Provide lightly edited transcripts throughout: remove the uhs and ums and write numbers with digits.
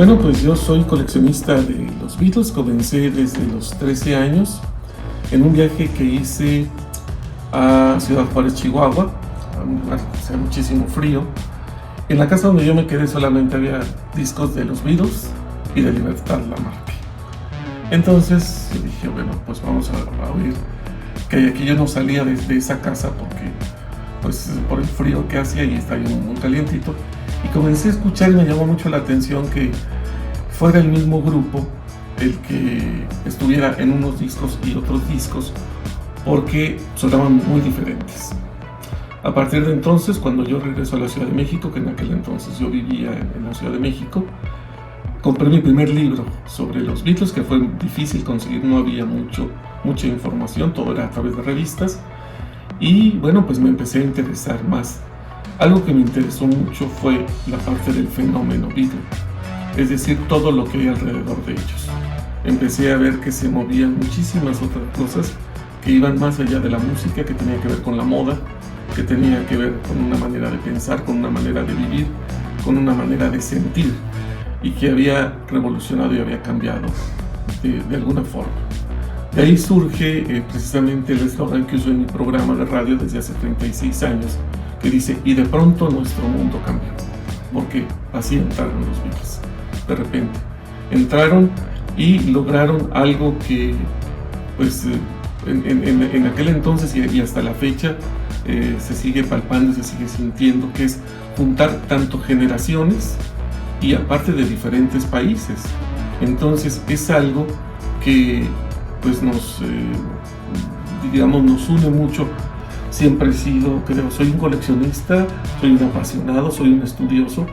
Bueno, pues yo soy coleccionista de los Beatles, comencé desde los 13 años en un viaje que hice a Ciudad Juárez, Chihuahua, hacía muchísimo frío. En la casa donde yo me quedé solamente había discos de los Beatles y de Libertad Lamarque. Entonces yo dije, bueno, pues vamos a oír que aquí. Yo no salía de esa casa porque, pues por el frío que hacía y estaba muy calientito. Y comencé a escuchar y me llamó mucho la atención que fuera el mismo grupo el que estuviera en unos discos y otros discos, porque sonaban muy diferentes. A partir de entonces, cuando yo regreso a la Ciudad de México, que en aquel entonces yo vivía en la Ciudad de México, compré mi primer libro sobre los Beatles, que fue difícil conseguir, no había mucha información, todo era a través de revistas. Y bueno, pues me empecé a interesar más. Algo que me interesó mucho fue la parte del fenómeno Beatle, es decir, todo lo que hay alrededor de ellos. Empecé a ver que se movían muchísimas otras cosas que iban más allá de la música, que tenía que ver con la moda, que tenía que ver con una manera de pensar, con una manera de vivir, con una manera de sentir, y que había revolucionado y había cambiado de alguna forma. De ahí surge precisamente el eslogan que uso en mi programa de radio desde hace 36 años, que dice: y de pronto nuestro mundo cambió, porque así entraron los Beatles. De repente entraron y lograron algo que, pues, en aquel entonces y hasta la fecha se sigue palpando y se sigue sintiendo, que es juntar tanto generaciones y aparte de diferentes países. Entonces es algo que, pues, nos une mucho. Siempre he sido, creo, soy un coleccionista, soy un apasionado, soy un estudioso,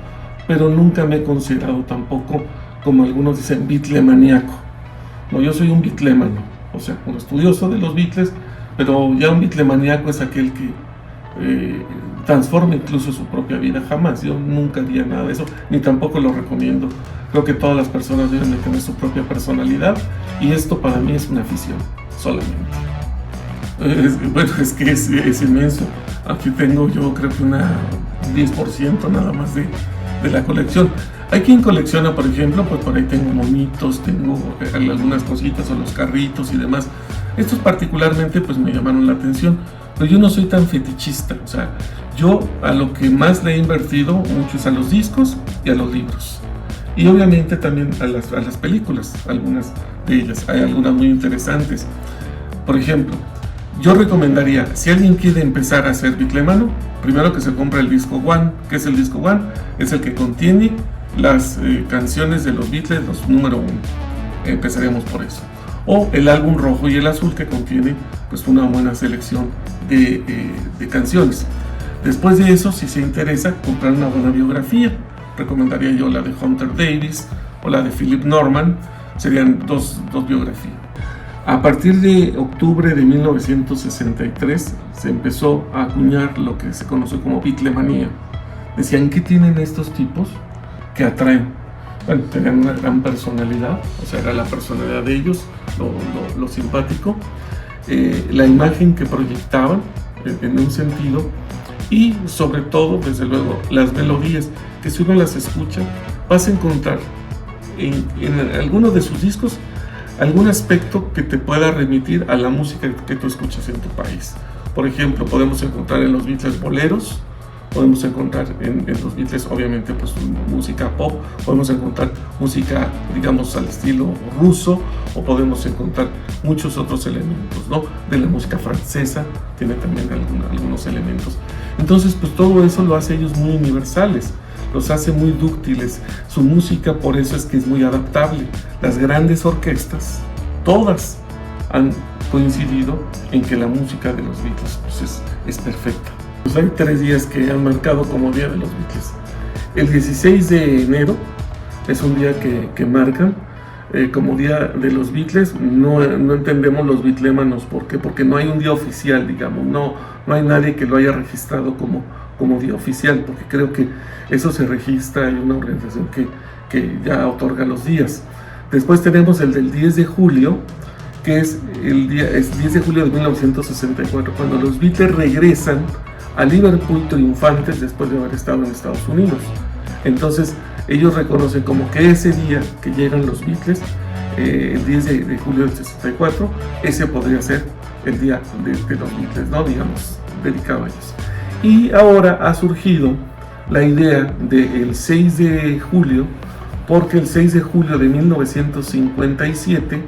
pero nunca me he considerado tampoco, como algunos dicen, beatlemaníaco. No, yo soy un beatlemano, o sea, un estudioso de los Beatles, pero ya un beatlemaníaco es aquel que transforma incluso su propia vida. Jamás, yo nunca haría nada de eso, ni tampoco lo recomiendo. Creo que todas las personas deben de tener su propia personalidad, y esto para mí es una afición, solamente. Bueno, es que es inmenso. Aquí tengo yo creo que un 10% nada más de la colección. Hay quien colecciona, por ejemplo, pues por ahí tengo monitos, tengo algunas cositas o los carritos y demás. Estos particularmente pues me llamaron la atención, pero yo no soy tan fetichista. O sea, yo a lo que más le he invertido mucho es a los discos y a los libros. Y obviamente también a las películas, algunas de ellas. Hay algunas muy interesantes. Por ejemplo, yo recomendaría, si alguien quiere empezar a ser beatlemano, primero que se compre el disco One. ¿Qué es el disco One? Es el que contiene las canciones de los Beatles, los número 1. Empezaremos por eso. O el álbum rojo y el azul, que contiene pues una buena selección de canciones. Después de eso, si se interesa, comprar una buena biografía. Recomendaría yo la de Hunter Davis o la de Philip Norman. Serían dos biografías. A partir de octubre de 1963 se empezó a acuñar lo que se conoce como beatlemanía. Decían, ¿qué tienen estos tipos que atraen? Bueno, tenían una gran personalidad, o sea, era la personalidad de ellos, lo simpático, la imagen que proyectaban en un sentido, y sobre todo, desde luego, las melodías, que si uno las escucha, vas a encontrar en alguno de sus discos algún aspecto que te pueda remitir a la música que tú escuchas en tu país. Por ejemplo, podemos encontrar en los Beatles boleros, podemos encontrar en los Beatles, obviamente, pues música pop, podemos encontrar música, digamos, al estilo ruso, o podemos encontrar muchos otros elementos, ¿no? De la música francesa, tiene también algunos elementos. Entonces, pues todo eso lo hace ellos muy universales, los hace muy dúctiles. Su música, por eso es que es muy adaptable. Las grandes orquestas, todas han coincidido en que la música de los Beatles pues es perfecta. Pues hay 3 días que han marcado como Día de los Beatles. El 16 de enero es un día que marcan como Día de los Beatles. No entendemos los beatlemanos por qué, porque no hay un día oficial, digamos, no hay nadie que lo haya registrado como día oficial, porque creo que eso se registra en una organización que ya otorga los días. Después tenemos el del 10 de julio, que es 10 de julio de 1964, cuando los Beatles regresan a Liverpool triunfantes después de haber estado en Estados Unidos. Entonces, ellos reconocen como que ese día que llegan los Beatles, el 10 de julio del 64, ese podría ser el día de los Beatles, ¿no? Digamos, dedicado a ellos. Y ahora ha surgido la idea del 6 de julio, porque el 6 de julio de 1957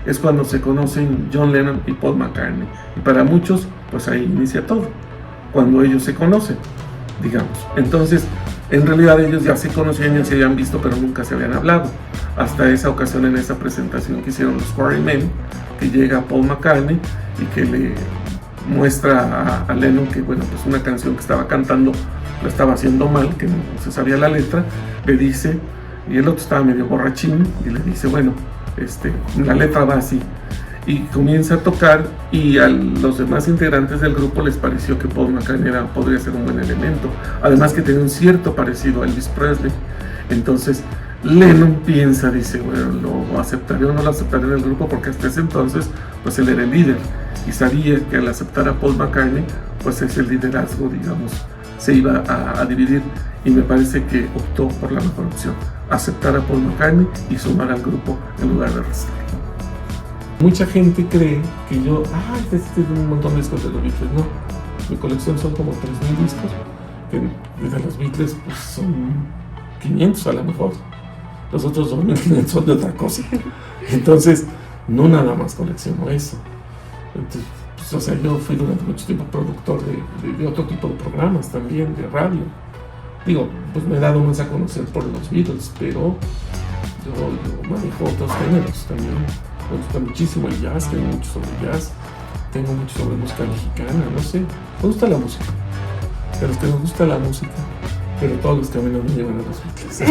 es cuando se conocen John Lennon y Paul McCartney. Y para muchos, pues ahí inicia todo, cuando ellos se conocen, digamos. Entonces, en realidad ellos ya se conocían, ya se habían visto, pero nunca se habían hablado. Hasta esa ocasión, en esa presentación que hicieron los Quarrymen, que llega Paul McCartney y que le muestra a Lennon que, bueno, pues una canción que estaba cantando lo estaba haciendo mal, que no se sabía la letra, le dice, y el otro estaba medio borrachín, y le dice, bueno, la letra va así. Y comienza a tocar, y a los demás integrantes del grupo les pareció que Paul McCartney podría ser un buen elemento. Además que tenía un cierto parecido a Elvis Presley. Entonces Lennon piensa, dice, bueno, lo aceptaré o no lo aceptaré en el grupo, porque hasta ese entonces pues él era el líder, y sabía que al aceptar a Paul McCartney, pues ese liderazgo, digamos, se iba a dividir, y me parece que optó por la mejor opción, aceptar a Paul McCartney y sumar al grupo en lugar de restarlo. Mucha gente cree que yo, este es un montón de discos de los Beatles. No, mi colección son como 3,000 discos, que de los Beatles pues son 500 a lo mejor, los otros 2,500 son de otra cosa. Entonces, no nada más colecciono eso. Entonces, pues, o sea, yo fui durante mucho tiempo productor de otro tipo de programas también, de radio. Digo, pues me he dado más a conocer por los Beatles, pero yo manejo otros géneros también. Me gusta muchísimo el jazz, tengo mucho sobre jazz, tengo mucho sobre música mexicana, no sé. Me gusta la música, pero es que nos gusta la música, pero todos los caminos me llevan a los Beatles.